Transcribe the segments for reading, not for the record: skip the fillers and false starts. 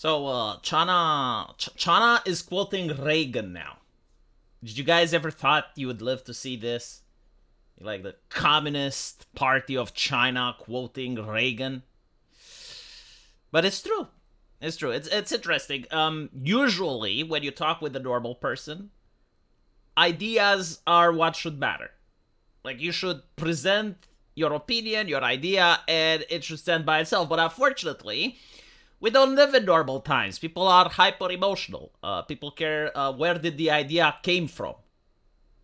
So, China is quoting Reagan now. Did you guys ever thought you would live to see this? Like the Communist Party of China quoting Reagan? But it's true. It's true. It's interesting. Usually, when you talk with a normal person, ideas are what should matter. Like, you should present your opinion, your idea, and it should stand by itself. But unfortunately, we don't live in normal times. People are hyper emotional. People care where did the idea came from.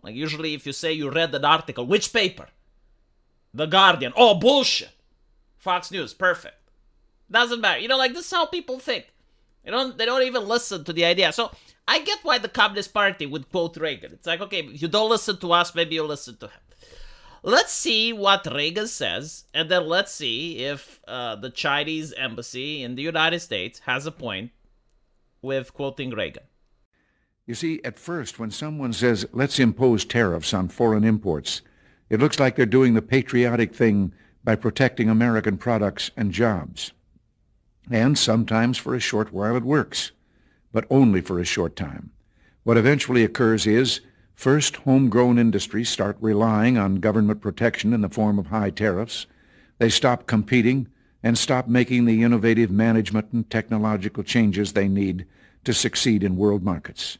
Like, usually if you say you read an article, which paper? The Guardian. Oh, bullshit. Fox News. Perfect. Doesn't matter. Like, this is how people think. They don't even listen to the idea. So I get why the Communist Party would quote Reagan. It's like, okay, if you don't listen to us, maybe you'll listen to him. Let's see what Reagan says, and then let's see if the Chinese embassy in the United States has a point with quoting Reagan. You see, at first, when someone says, let's impose tariffs on foreign imports, it looks like they're doing the patriotic thing by protecting American products and jobs. And sometimes for a short while it works, but only for a short time. What eventually occurs is, first, homegrown industries start relying on government protection in the form of high tariffs. They stop competing and stop making the innovative management and technological changes they need to succeed in world markets.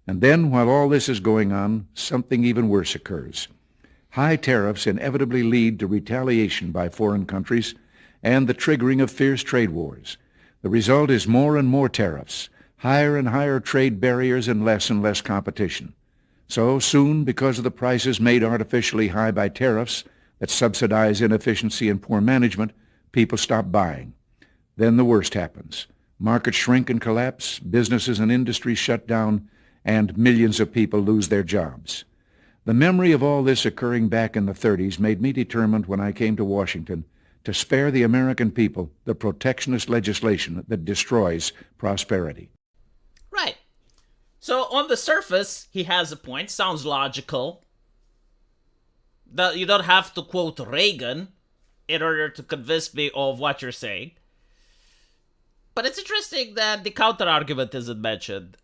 And then, while all this is going on, something even worse occurs. High tariffs inevitably lead to retaliation by foreign countries and the triggering of fierce trade wars. The result is more and more tariffs, higher and higher trade barriers, and less competition. So soon, because of the prices made artificially high by tariffs that subsidize inefficiency and poor management, people stop buying. Then the worst happens. Markets shrink and collapse, businesses and industries shut down, and millions of people lose their jobs. The memory of all this occurring back in the 30s made me determined when I came to Washington to spare the American people the protectionist legislation that destroys prosperity. Right. So on the surface, he has a point. Sounds logical. That you don't have to quote Reagan in order to convince me of what you're saying. But it's interesting that the counter-argument isn't mentioned.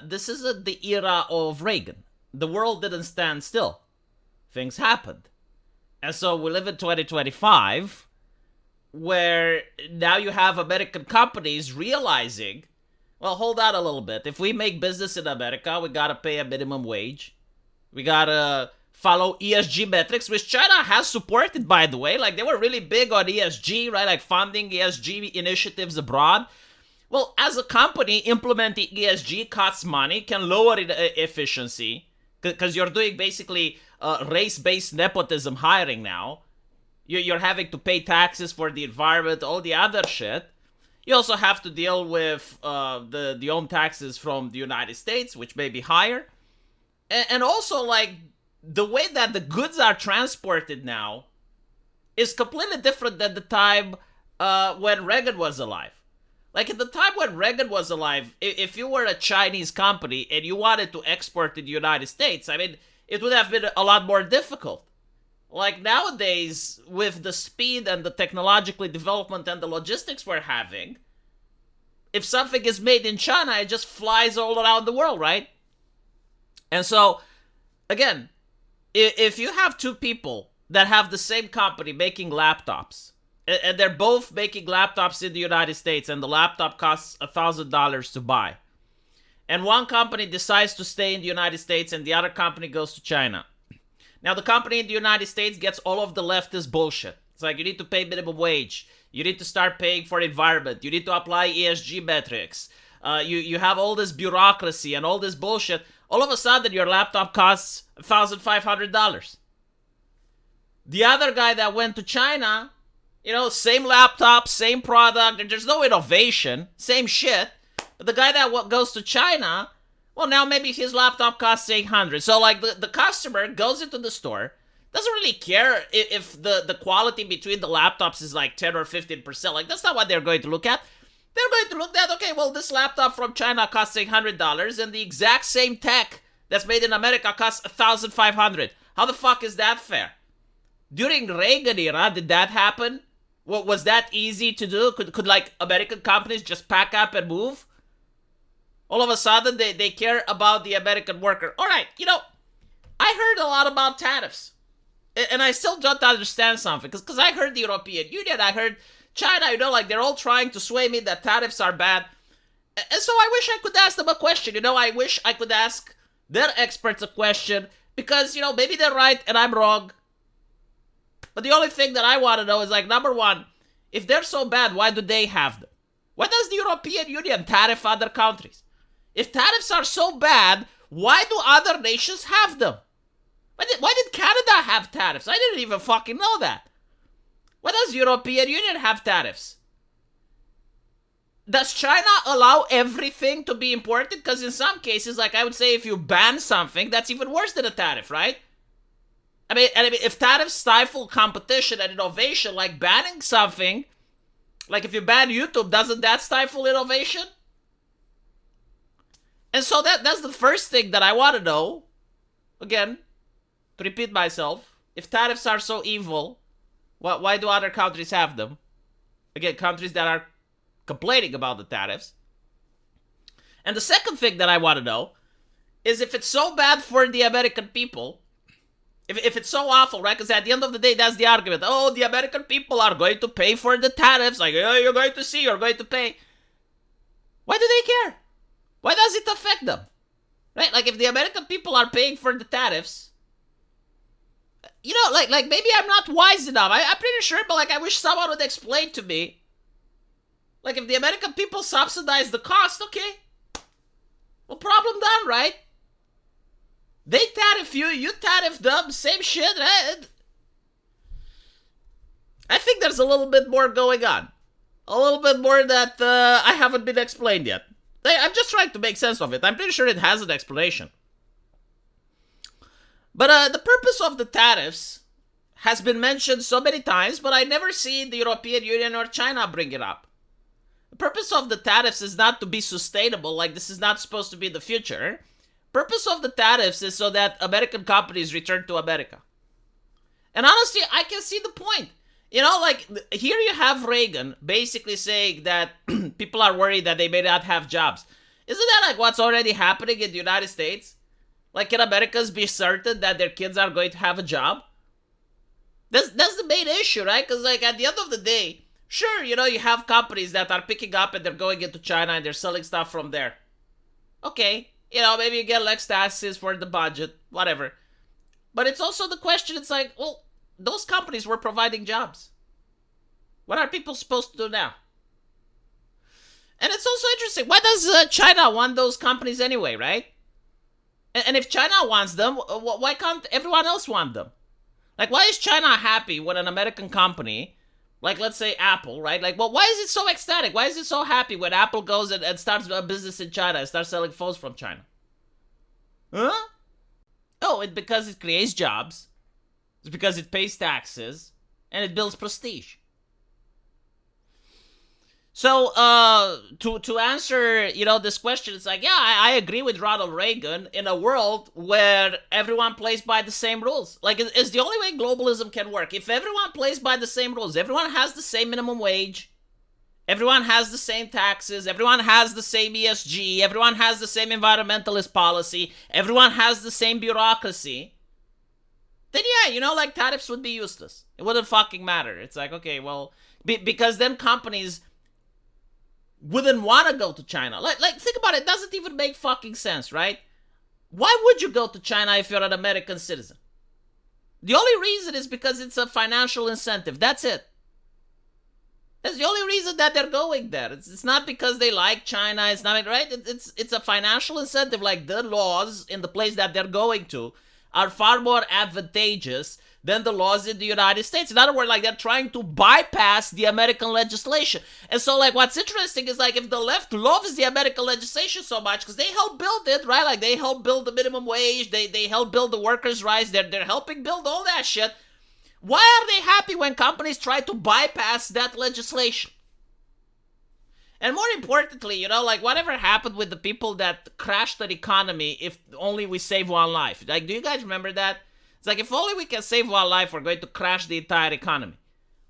This isn't the era of Reagan. The world didn't stand still. Things happened. And so we live in 2025, where now you have American companies realizing, well, hold on a little bit. If we make business in America, we gotta pay a minimum wage. We gotta follow ESG metrics, which China has supported, by the way. Like, they were really big on ESG, right? Like, funding ESG initiatives abroad. Well, as a company, implementing ESG costs money, can lower efficiency, because you're doing basically race-based nepotism hiring now. You're having to pay taxes for the environment, all the other shit. You also have to deal with the own taxes from the United States, which may be higher. And also, like, the way that the goods are transported now is completely different than the time when Reagan was alive. Like, at the time when Reagan was alive, if you were a Chinese company and you wanted to export to the United States, I mean, it would have been a lot more difficult. Like, nowadays, with the speed and the technological development and the logistics we're having, if something is made in China, it just flies all around the world, right? And so, again, if you have two people that have the same company making laptops, and they're both making laptops in the United States, and the laptop costs $1,000 to buy, and one company decides to stay in the United States and the other company goes to China. Now, the company in the United States gets all of the leftist bullshit. It's like, you need to pay minimum wage. You need to start paying for environment. You need to apply ESG metrics. You have all this bureaucracy and all this bullshit. All of a sudden, your laptop costs $1,500. The other guy that went to China, same laptop, same product, and there's no innovation, same shit. But the guy that goes to China, well, now maybe his laptop costs $800. So, like, the customer goes into the store, doesn't really care if the quality between the laptops is like 10 or 15%. Like, that's not what they're going to look at. They're going to look at, okay, well, this laptop from China costs $800, and the exact same tech that's made in America costs $1,500. How the fuck is that fair? During Reagan era, did that happen? What was that easy to do? Could like American companies just pack up and move? All of a sudden they care about the American worker. All right, I heard a lot about tariffs. And I still don't understand something. Because I heard the European Union, I heard China, like they're all trying to sway me that tariffs are bad. And so I wish I could ask them a question. I wish I could ask their experts a question. Because, maybe they're right and I'm wrong. But the only thing that I want to know is, like, number one, if they're so bad, why do they have them? Why does the European Union tariff other countries? If tariffs are so bad, why do other nations have them? Why did Canada have tariffs? I didn't even fucking know that. Why does the European Union have tariffs? Does China allow everything to be imported? Because in some cases, like I would say, if you ban something, that's even worse than a tariff, right? I mean, if tariffs stifle competition and innovation, like banning something, like if you ban YouTube, doesn't that stifle innovation? And so that's the first thing that I want to know. Again, to repeat myself, if tariffs are so evil, why do other countries have them? Again, countries that are complaining about the tariffs. And the second thing that I want to know is if it's so bad for the American people, if it's so awful, right? Because at the end of the day, that's the argument. Oh, the American people are going to pay for the tariffs. Like, oh, you're going to see, you're going to pay. Why do they care? Why does it affect them? Right? Like, if the American people are paying for the tariffs, like maybe I'm not wise enough. I'm pretty sure, but like I wish someone would explain to me. Like, if the American people subsidize the cost, okay. Well, problem done, right? They tariff you, you tariff them, same shit, right? I think there's a little bit more going on. A little bit more that I haven't been explained yet. I'm just trying to make sense of it. I'm pretty sure it has an explanation. But the purpose of the tariffs has been mentioned so many times, but I never see the European Union or China bring it up. The purpose of the tariffs is not to be sustainable, like this is not supposed to be the future. Purpose of the tariffs is so that American companies return to America. And honestly, I can see the point. Like, here you have Reagan basically saying that people are worried that they may not have jobs. Isn't that like what's already happening in the United States? Like, can Americans be certain that their kids are going to have a job? That's the main issue, right? Because, like, at the end of the day, sure, you have companies that are picking up and they're going into China and they're selling stuff from there. Okay, maybe you get less taxes for the budget, whatever. But it's also the question, it's like, well, those companies were providing jobs. What are people supposed to do now? And it's also interesting, why does China want those companies anyway, right? And if China wants them, why can't everyone else want them? Like, why is China happy when an American company, like let's say Apple, right? Like, well, why is it so ecstatic? Why is it so happy when Apple goes and starts a business in China and starts selling phones from China? Huh? Oh, it's because it creates jobs. It's because it pays taxes. And it builds prestige. So, to answer, this question, it's like, yeah, I agree with Ronald Reagan. In a world where everyone plays by the same rules. Like, it's the only way globalism can work. If everyone plays by the same rules, everyone has the same minimum wage, everyone has the same taxes, everyone has the same ESG, everyone has the same environmentalist policy, everyone has the same bureaucracy, then yeah, like tariffs would be useless. It wouldn't fucking matter. It's like, okay, well, because then companies wouldn't want to go to China. Like think about it. It doesn't even make fucking sense, right? Why would you go to China if you're an American citizen? The only reason is because it's a financial incentive. That's it. That's the only reason that they're going there. It's not because they like China. It's not, right? It's a financial incentive. Like, the laws in the place that they're going to are far more advantageous than the laws in the United States. In other words, like, they're trying to bypass the American legislation. And so, like, what's interesting is, like, if the left loves the American legislation so much, because they helped build it, right? Like, they helped build the minimum wage, they helped build the workers' rights, they're helping build all that shit. Why are they happy when companies try to bypass that legislation? And more importantly, like, whatever happened with the people that crashed the economy if only we save one life? Like, do you guys remember that? It's like, if only we can save one life, we're going to crash the entire economy.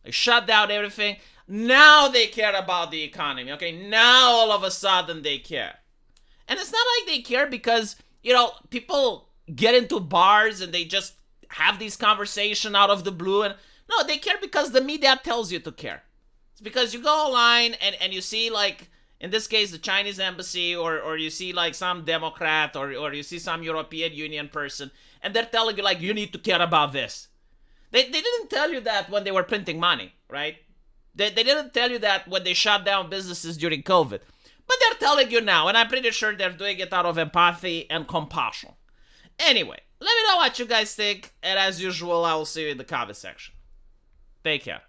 They shut down everything. Now they care about the economy, okay? Now all of a sudden they care. And it's not like they care because, people get into bars and they just have these conversations out of the blue. And no, they care because the media tells you to care. It's because you go online and you see, like, in this case, the Chinese embassy, or you see, like, some Democrat, or you see some European Union person, and they're telling you, like, you need to care about this. They didn't tell you that when they were printing money, right? They didn't tell you that when they shut down businesses during COVID. But they're telling you now, and I'm pretty sure they're doing it out of empathy and compassion. Anyway, let me know what you guys think, and as usual, I will see you in the comment section. Take care.